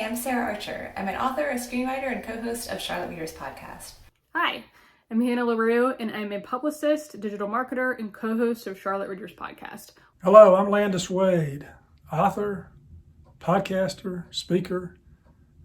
I'm Sarah Archer. I'm an author, a screenwriter, and co-host of Charlotte Readers Podcast. Hi, I'm Hannah LaRue, and I'm a publicist, digital marketer, and co-host of Charlotte Readers Podcast. Hello, I'm Landis Wade, author, podcaster, speaker,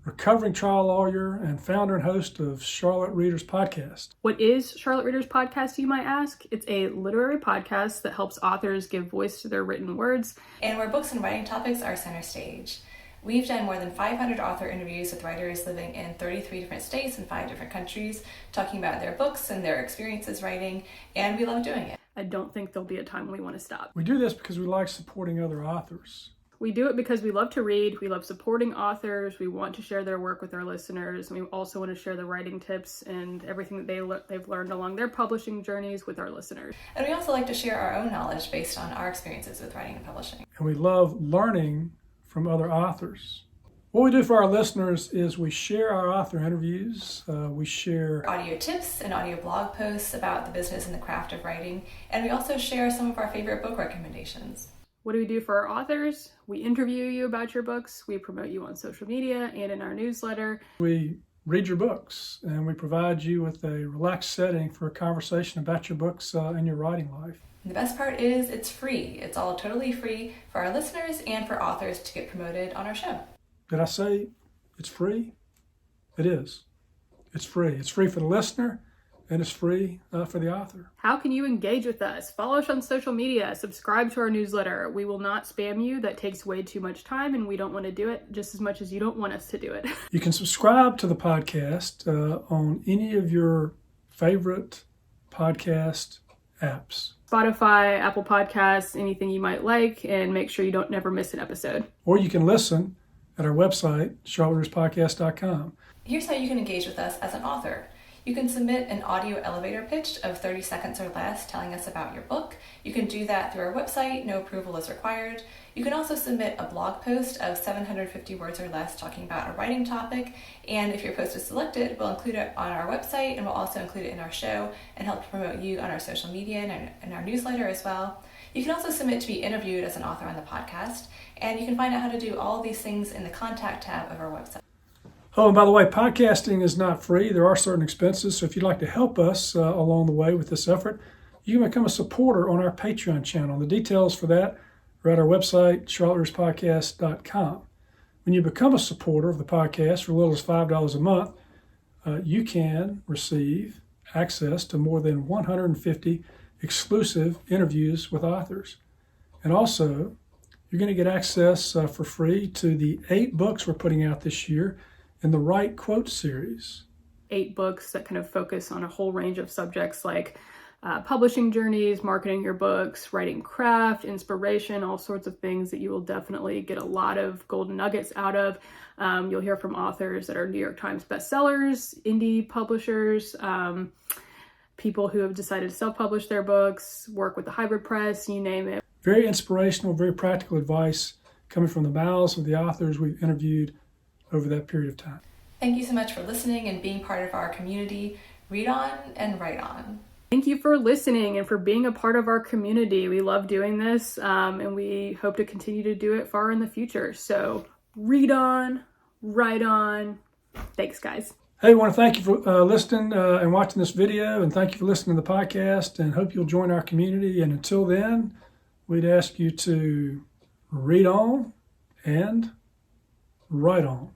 recovering trial lawyer, and founder and host of Charlotte Readers Podcast. What is Charlotte Readers Podcast, you might ask? It's a literary podcast that helps authors give voice to their written words, and where books and writing topics are center stage. We've done more than 500 author interviews with writers living in 33 different states and 5 different countries, talking about their books and their experiences writing, and we love doing it. I don't think there'll be a time when we want to stop. We do this because we like supporting other authors. We do it because we love to read, we love supporting authors, we want to share their work with our listeners, and we also want to share the writing tips and everything that they've learned along their publishing journeys with our listeners. And we also like to share our own knowledge based on our experiences with writing and publishing. And we love learning from other authors. What we do for our listeners is we share our author interviews, we share audio tips and audio blog posts about the business and the craft of writing, and we also share some of our favorite book recommendations. What do we do for our authors? We interview you about your books, we promote you on social media and in our newsletter. We read your books, and we provide you with a relaxed setting for a conversation about your books and your writing life. And the best part is it's free. It's all totally free for our listeners and for authors to get promoted on our show. Did I say it's free? It is. It's free. It's free for the listener, and it's free for the author. How can you engage with us? Follow us on social media, subscribe to our newsletter. We will not spam you. That takes way too much time, and we don't want to do it just as much as you don't want us to do it. You can subscribe to the podcast on any of your favorite podcast apps. Spotify, Apple Podcasts, anything you might like, and make sure you don't never miss an episode. Or you can listen at our website, charlottereaderspodcast.com. Here's how you can engage with us as an author. You can submit an audio elevator pitch of 30 seconds or less telling us about your book. You can do that through our website. No approval is required. You can also submit a blog post of 750 words or less talking about a writing topic. And if your post is selected, we'll include it on our website, and we'll also include it in our show and help promote you on our social media and our newsletter as well. You can also submit to be interviewed as an author on the podcast. And you can find out how to do all of these things in the contact tab of our website. Oh, and by the way, podcasting is not free. There are certain expenses. So if you'd like to help us along the way with this effort, you can become a supporter on our Patreon channel. The details for that are at our website, charlottereaderspodcast.com. When you become a supporter of the podcast for as little as $5 a month, you can receive access to more than 150 exclusive interviews with authors. And also, you're going to get access for free to the 8 books we're putting out this year in the Write Quote series. 8 books that kind of focus on a whole range of subjects like publishing journeys, marketing your books, writing craft, inspiration, all sorts of things that you will definitely get a lot of golden nuggets out of. You'll hear from authors that are New York Times bestsellers, indie publishers, people who have decided to self-publish their books, work with the hybrid press, you name it. Very inspirational, very practical advice coming from the mouths of the authors we've interviewed over that period of time. Thank you so much for listening and being part of our community. Read on and write on. Thank you for listening and for being a part of our community. We love doing this, and we hope to continue to do it far in the future. So read on, write on. Thanks, guys. Hey, I want to thank you for listening and watching this video, and thank you for listening to the podcast, and hope you'll join our community. And until then, we'd ask you to read on and write on.